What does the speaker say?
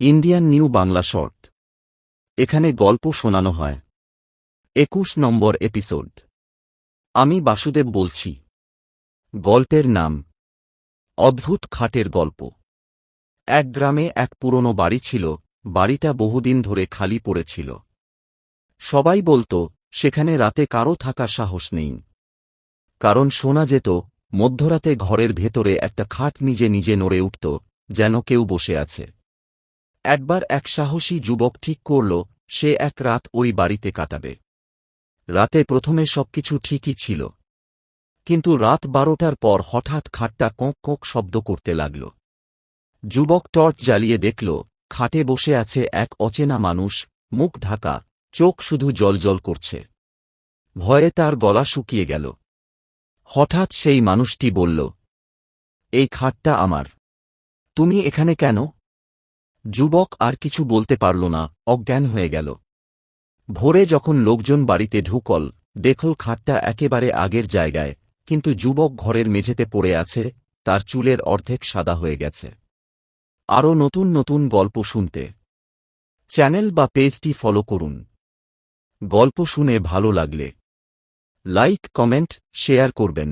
Indian new Bangla short. এখানে গল্প শোনানো হয়। ২১ নম্বর এপিসোড। আমি বাসুদেব বলছি। গল্পের নাম অদ্ভুত খাটের গল্প। এক গ্রামে এক পুরনো বাড়ি ছিল। বাড়িটা বহুদিন ধরে খালি পড়েছিল। সবাই বলত সেখানে রাতে কারও থাকার সাহস নেই, কারণ শোনা যেত মধ্যরাতে ঘরের ভেতরে একটা খাট নিজে নিজে নড়ে উঠত, যেন কেউ বসে আছে। একবার এক সাহসী যুবক ঠিক করল সে এক রাত ওই বাড়িতে কাটাবে। রাতে প্রথমে সবকিছু ঠিকই ছিল, কিন্তু রাত ১২টার পর হঠাৎ খাটটা কোঁক কোঁক শব্দ করতে লাগল। যুবক টর্চ জ্বালিয়ে দেখল খাটে বসে আছে এক অচেনা মানুষ, মুখ ঢাকা, চোখ শুধু জ্বলজ্বল করছে। ভয়ে তার গলা শুকিয়ে গেল। হঠাৎ সেই মানুষটি বলল, এই খাটটা আমার। তুমি এখানে কেন? যুবক আর কিছু বলতে পারল না, অজ্ঞান হয়ে গেল। ভোরে যখন লোকজন বাড়িতে ঢুকল, দেখল খাটটা একেবারে আগের জায়গায়, কিন্তু যুবক ঘরের মেঝেতে পড়ে আছে, তার চুলের অর্ধেক সাদা হয়ে গেছে। আরও নতুন নতুন গল্প শুনতে চ্যানেল বা পেজটি ফলো করুন। গল্প শুনে ভালো লাগলে লাইক, কমেন্ট, শেয়ার করবেন।